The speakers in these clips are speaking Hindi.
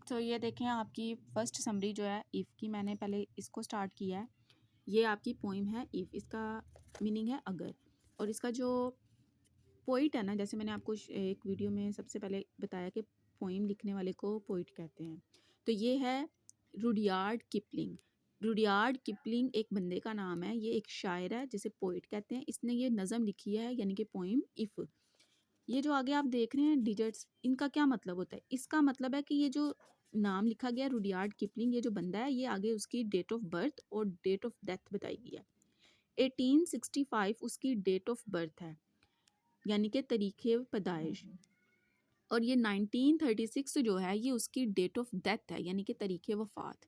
तो ये देखें आपकी फर्स्ट समरी जो है इफ़ की, मैंने पहले इसको स्टार्ट किया है। ये आपकी पोइम है इफ़, इसका मीनिंग है अगर। और इसका जो पोइट है ना, जैसे मैंने आपको एक वीडियो में सबसे पहले बताया कि पोइम लिखने वाले को पोइट कहते हैं, तो ये है रुडयार्ड किपलिंग। रुडयार्ड किपलिंग एक बंदे का नाम है, ये एक शायर है जिसे पोइट कहते हैं। इसने ये नज़म लिखी है यानी कि पोइम इफ़। ये जो आगे आप देख रहे हैं डिजिट्स, इनका क्या मतलब होता है? इसका मतलब है कि ये जो नाम लिखा गया है रुडयार्ड किपलिंग, ये जो बंदा है ये आगे उसकी डेट ऑफ बर्थ और डेट ऑफ डेथ बताई गई है। 1865 उसकी डेट ऑफ बर्थ है यानी कि तरीके पैदाइश, और ये 1936 जो है ये उसकी डेट ऑफ डेथ है यानी कि तरीके वफ़ात।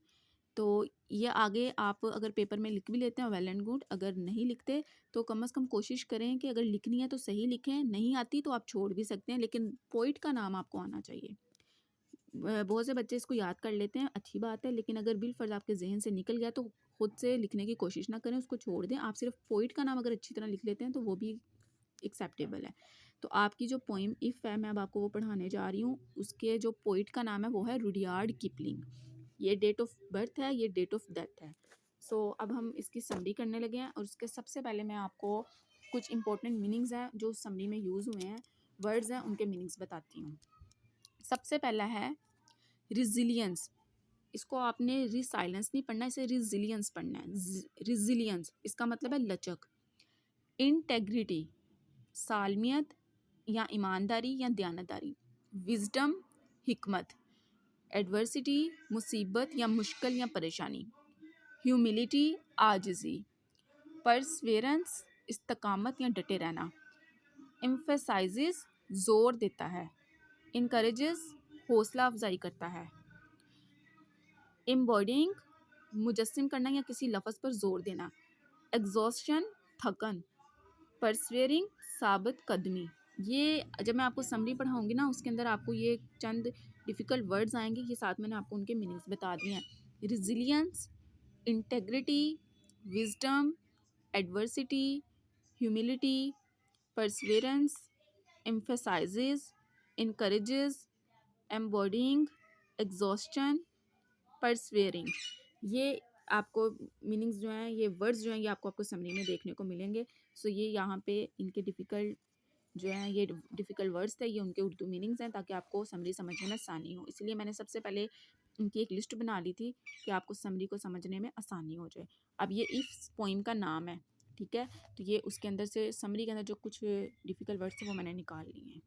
तो ये आगे आप अगर पेपर में लिख भी लेते हैं वेल एंड गुड, अगर नहीं लिखते तो कम से कम कोशिश करें कि अगर लिखनी है तो सही लिखें, नहीं आती तो आप छोड़ भी सकते हैं, लेकिन पोइट का नाम आपको आना चाहिए। बहुत से बच्चे इसको याद कर लेते हैं, अच्छी बात है, लेकिन अगर बिलफर्ज आपके जहन से निकल गया तो खुद से लिखने की कोशिश ना करें, उसको छोड़ दें। आप सिर्फ पोइट का नाम अगर अच्छी तरह लिख लेते हैं तो वो भी एक्सेप्टेबल है। तो आपकी जो पोइम इफ़ है मैं अब आपको वो पढ़ाने जा रही हूँ, उसके जो पोइट का नाम है वो है रुडयार्ड किपलिंग। ये डेट ऑफ बर्थ है, ये डेट ऑफ डेथ है। सो अब हम इसकी समरी करने लगे हैं, और उसके सबसे पहले मैं आपको कुछ इंपॉर्टेंट मीनिंग्स हैं जो समरी में यूज़ हुए हैं, वर्ड्स हैं, उनके मीनिंग्स बताती हूँ। सबसे पहला है रिजिलियंस। इसको आपने रिसाइलेंस नहीं पढ़ना, इसे रिजिलियंस पढ़ना है। रिजिलियंस इसका मतलब है लचक। इंटेग्रिटी सालमियत या ईमानदारी या दयानतदारी। विजडम हिकमत। एडवर्सिटी मुसीबत या मुश्किल या परेशानी। ह्यूमिलिटी आजिज़ी। परसवेरेंस इस्तकामत या डटे रहना। एम्फेसाइजेस जोर देता है। इनकरेजेस हौसला अफजाई करता है। एम्बॉडिंग मुजस्सिम करना या किसी लफ्ज़ पर जोर देना। एग्जॉस्शन थकन। परसवेरिंग साबित कदमी। ये जब मैं आपको समरी पढ़ाऊँगी ना उसके अंदर आपको ये चंद डिफ़िकल्ट वर्ड्स आएंगे, ये साथ मैंने आपको उनके मीनिंग्स बता दिए हैं। Resilience, integrity, wisdom, adversity, humility, perseverance, emphasises, encourages, embodying, exhaustion, persevering. ये आपको मीनिंग्स जो हैं, ये वर्ड्स जो हैं, ये आपको समरी में देखने को मिलेंगे। सो ये यहाँ पे इनके डिफ़िकल्ट जो हैं, ये डिफ़िकल्ट वर्ड्स थे, ये उनके उर्दू मीनिंग्स हैं, ताकि आपको समरी समझने में आसानी हो। इसलिए मैंने सबसे पहले इनकी एक लिस्ट बना ली थी कि आपको समरी को समझने में आसानी हो जाए। अब ये इफ़ पोइम का नाम है, ठीक है, तो ये उसके अंदर से समरी के अंदर जो कुछ डिफ़िकल्ट वर्ड्स थे वो मैंने निकाल लिए हैं।